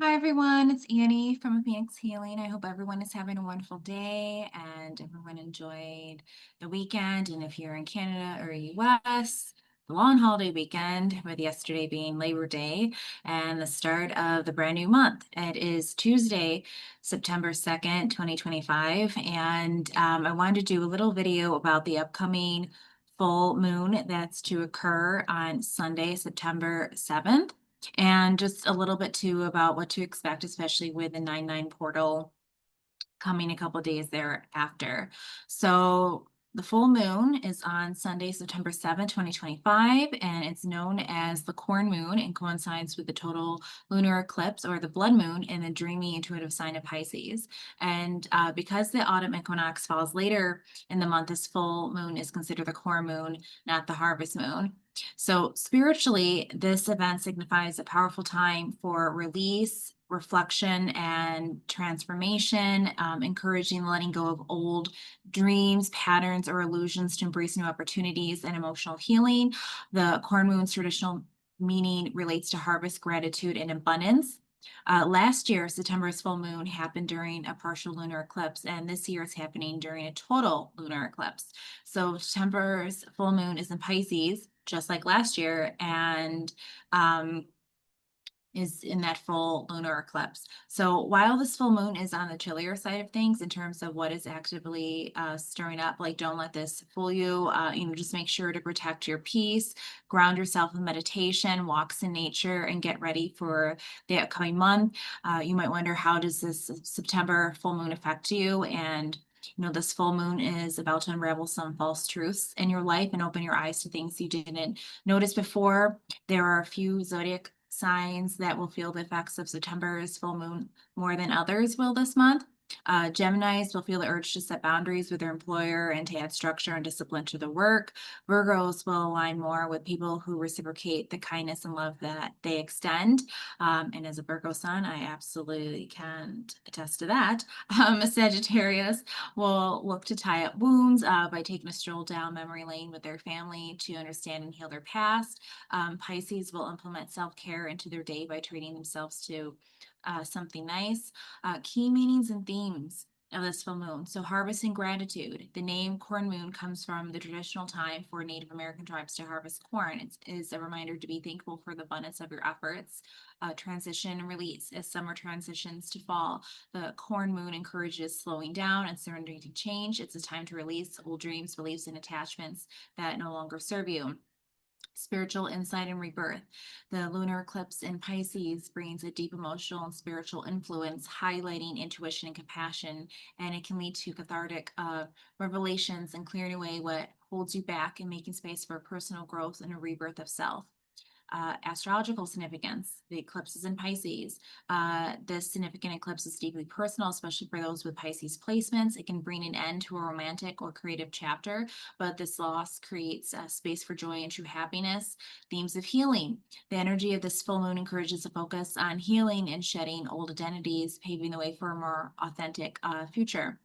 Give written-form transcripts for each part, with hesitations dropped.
Hi everyone, it's Annie from Phoenix Healing. I hope everyone is having a wonderful day and everyone enjoyed the weekend. And if you're in Canada or US, the long holiday weekend, with yesterday being Labor Day and the start of the brand new month. It is Tuesday, September 2nd, 2025. And I wanted to do a little video about the upcoming full moon that's to occur on Sunday, September 7th. And just a little bit too about what to expect, especially with the 9/9 portal coming a couple days thereafter. So the full moon is on Sunday, September 7th, 2025, and it's known as the corn moon and coincides with the total lunar eclipse or the blood moon in the dreamy intuitive sign of Pisces. And because the autumn equinox falls later in the month, this full moon is considered the corn moon, not the harvest moon. So, spiritually, this event signifies a powerful time for release, reflection, and transformation, encouraging letting go of old dreams, patterns, or illusions to embrace new opportunities and emotional healing. The corn moon's traditional meaning relates to harvest, gratitude, and abundance. Last year, September's full moon happened during a partial lunar eclipse, and this year it's happening during a total lunar eclipse. So September's full moon is in Pisces, just like last year, and um, is in that full lunar eclipse. So while this full moon is on the chillier side of things in terms of what is actively stirring up, like don't let this fool you. Just make sure to protect your peace, ground yourself in meditation, walks in nature, and get ready for the upcoming month. You might wonder, how does this September full moon affect you? And this full moon is about to unravel some false truths in your life and open your eyes to things you didn't notice before. There are a few zodiac signs that will feel the effects of September's full moon more than others will this month. Geminis will feel the urge to set boundaries with their employer and to add structure and discipline to the work. Virgos will align more with people who reciprocate the kindness and love that they extend. And as a Virgo sun, I absolutely can attest to that. Sagittarius will look to tie up wounds by taking a stroll down memory lane with their family to understand and heal their past. Pisces will implement self care into their day by treating themselves to something nice. Key meanings and themes of this full moon. So, harvest and gratitude. The name corn moon comes from the traditional time for Native American tribes to harvest corn. It is a reminder to be thankful for the abundance of your efforts. Transition and release. As summer transitions to fall, the corn moon encourages slowing down and surrendering to change. It's a time to release old dreams, beliefs, and attachments that no longer serve you. Spiritual insight and rebirth. The lunar eclipse in Pisces brings a deep emotional and spiritual influence, highlighting intuition and compassion, and it can lead to cathartic revelations and clearing away what holds you back and making space for personal growth and a rebirth of self. Astrological significance. The eclipse is in Pisces. This significant eclipse is deeply personal, especially for those with Pisces placements. It can bring an end to a romantic or creative chapter, but this loss creates space for joy and true happiness. Themes of healing. The energy of this full moon encourages a focus on healing and shedding old identities, paving the way for a more authentic future.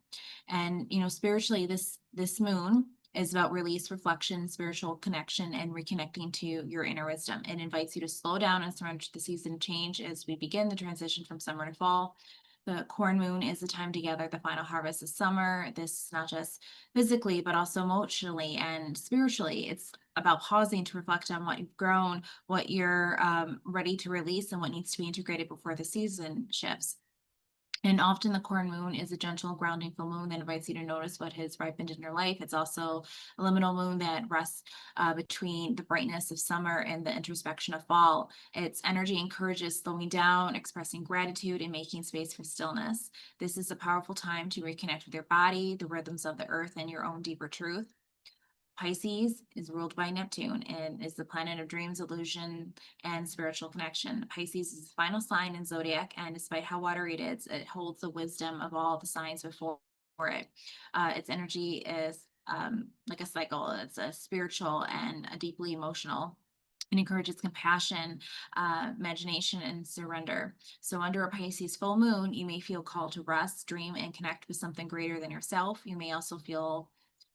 And spiritually, this moon is about release, reflection, spiritual connection, and reconnecting to your inner wisdom. It invites you to slow down and surrender to the season change as we begin the transition from summer to fall. The corn moon is the time to gather the final harvest of summer. This is not just physically, but also emotionally and spiritually. It's about pausing to reflect on what you've grown, what you're ready to release, and what needs to be integrated before the season shifts. And often the corn moon is a gentle, grounding full moon that invites you to notice what has ripened in your life. It's also a liminal moon that rests between the brightness of summer and the introspection of fall. Its energy encourages slowing down, expressing gratitude, and making space for stillness. This is a powerful time to reconnect with your body, the rhythms of the earth, and your own deeper truth. Pisces is ruled by Neptune and is the planet of dreams, illusion, and spiritual connection. Pisces is the final sign in zodiac, and despite how watery it is, it holds the wisdom of all the signs before it. Its energy is like a cycle. It's a spiritual and a deeply emotional. It encourages compassion, imagination, and surrender. So, under a Pisces full moon, you may feel called to rest, dream, and connect with something greater than yourself. You may also feel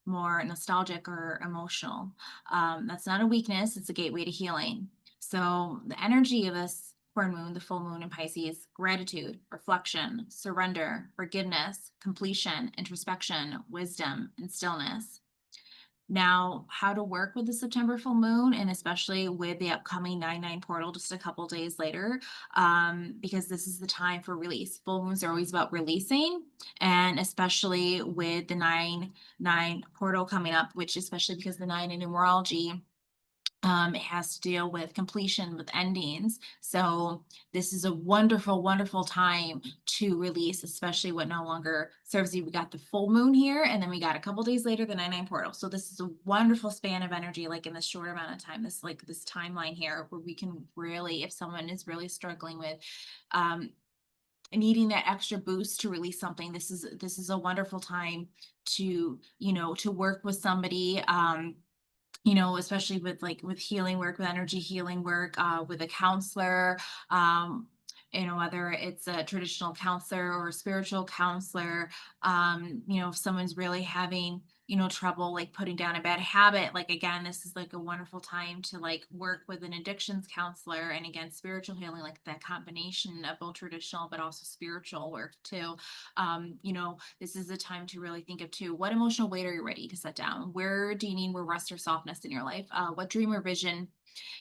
more nostalgic or emotional. That's not a weakness, it's a gateway to healing. So, the energy of this Capricorn moon, the full moon in Pisces, gratitude, reflection, surrender, forgiveness, completion, introspection, wisdom, and stillness. Now, how to work with the September full moon, and especially with the upcoming 9/9 portal just a couple days later, because this is the time for release. Full moons are always about releasing, and especially with the 9/9 portal coming up, which especially because the 9 in numerology, it has to deal with completion, with endings. So this is a wonderful, wonderful time to release, especially what no longer serves you. We got the full moon here, and then we got a couple days later the 9/9 portal. So this is a wonderful span of energy, like in this short amount of time. This like this timeline here, where we can really, if someone is really struggling with needing that extra boost to release something, this is a wonderful time to to work with somebody. Especially with with healing work, with energy healing work, with a counselor, whether it's a traditional counselor or a spiritual counselor. If someone's really having, trouble like putting down a bad habit, like again, this is like a wonderful time to like work with an addictions counselor, and again, spiritual healing, like that combination of both traditional but also spiritual work too. This is a time to really think of too, what emotional weight are you ready to set down? Where do you need more rest or softness in your life? What dream or vision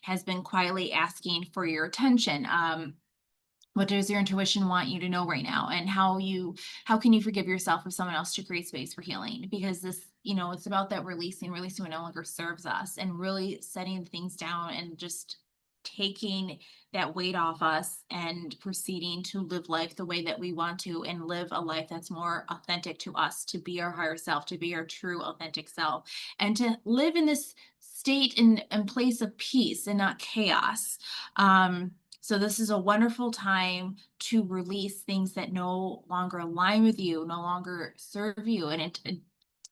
has been quietly asking for your attention? What does your intuition want you to know right now? And how can you forgive yourself or someone else to create space for healing? Because this, it's about that releasing what no longer serves us, and really setting things down and just taking that weight off us and proceeding to live life the way that we want to, and live a life that's more authentic to us, to be our higher self, to be our true authentic self, and to live in this state and place of peace and not chaos. So this is a wonderful time to release things that no longer align with you, no longer serve you. And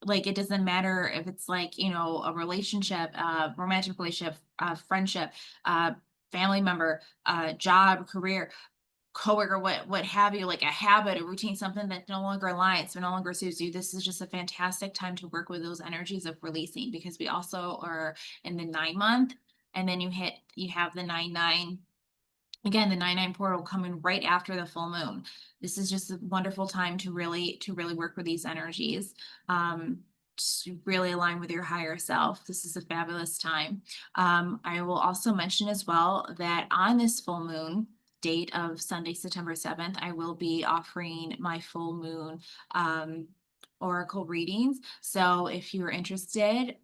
like, it doesn't matter if it's like, a relationship, romantic relationship, friendship, family member, job, career, coworker, what have you, like a habit, a routine, something that no longer aligns, no longer suits you. This is just a fantastic time to work with those energies of releasing, because we also are in the 9 month, and then you have the 9/9. Again, the 9/9 portal coming right after the full moon. This is just a wonderful time to really work with these energies, to really align with your higher self. This is a fabulous time. I will also mention as well that on this full moon date of Sunday, September 7th, I will be offering my full moon oracle readings. So if you're interested,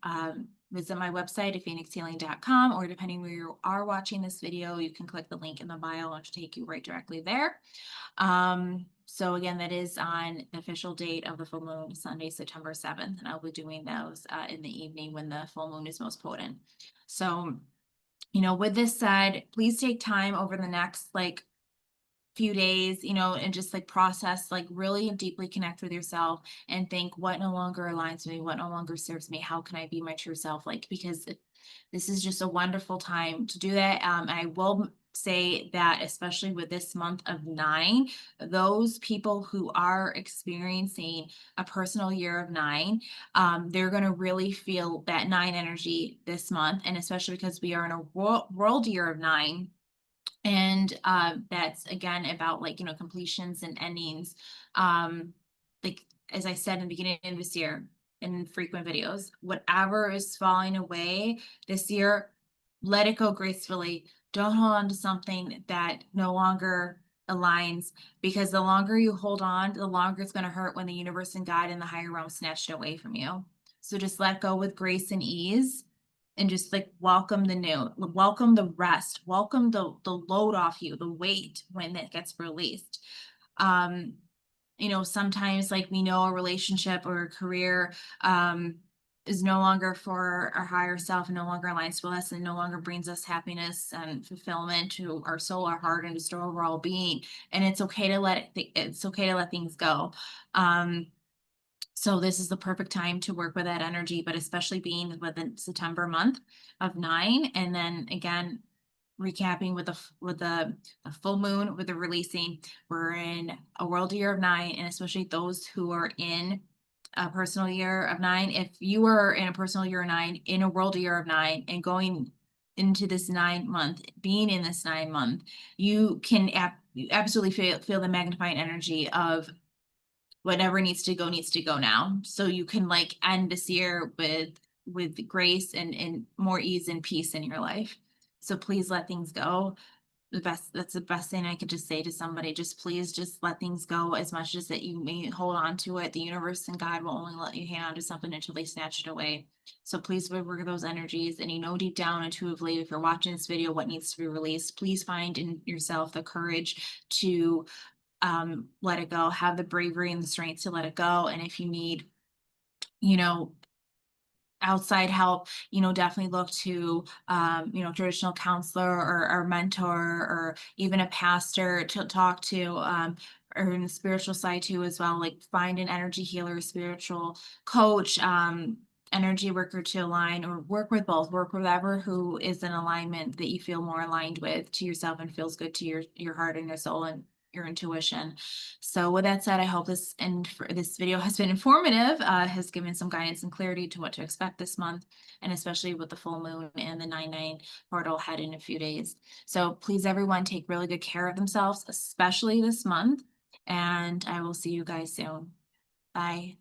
visit my website at phoenixhealing.com, or depending where you are watching this video, you can click the link in the bio, and it'll take you right directly there. So again, that is on the official date of the full moon, Sunday, September 7th, and I'll be doing those in the evening when the full moon is most potent. So, with this said, please take time over the next few days, and just like process, like really deeply connect with yourself and think, what no longer aligns with me, what no longer serves me, how can I be my true self? Because this is just a wonderful time to do that. I will say that, especially with this month of 9, those people who are experiencing a personal year of 9, they're going to really feel that 9 energy this month. And especially because we are in a world year of 9, and that's again about completions and endings. Like, as I said in the beginning of this year in frequent videos, whatever is falling away this year, let it go gracefully. Don't hold on to something that no longer aligns, because the longer you hold on, the longer it's going to hurt when the universe and God and the higher realm snatched it away from you. So just let go with grace and ease, and just like welcome the new, welcome the rest, welcome the load off you, the weight when it gets released. Sometimes like we know a relationship or a career is no longer for our higher self, and no longer aligns with us, and no longer brings us happiness and fulfillment to our soul, our heart, and just our overall being. And it's okay to it's okay to let things go. So this is the perfect time to work with that energy, but especially being with the September month of 9, and then again, recapping with the full moon, with the releasing. We're in a world year of 9, and especially those who are in a personal year of 9. If you are in a personal year of 9, in a world year of 9, and going into this 9 month, being in this 9 month, you can you absolutely feel the magnifying energy of whatever needs to go now. So you can like end this year with grace and more ease and peace in your life. So please let things go. That's the best thing I could just say to somebody. Just please just let things go as much as that you may hold on to it. The universe and God will only let you hang on to something until they snatch it away. So please work those energies, and you know deep down intuitively, if you're watching this video, what needs to be released. Please find in yourself the courage to let it go, have the bravery and the strength to let it go. And if you need, you know, outside help, definitely look to, traditional counselor or mentor or even a pastor to talk to, or in the spiritual side too as well. Like find an energy healer, spiritual coach, energy worker to align, or work with both. Work with whoever who is in alignment that you feel more aligned with to yourself and feels good to your heart and your soul and your intuition. So with that said, I hope this video has been informative, has given some guidance and clarity to what to expect this month, and especially with the full moon and the 9/9 portal head in a few days. So please, everyone, take really good care of themselves, especially this month. And I will see you guys soon. Bye.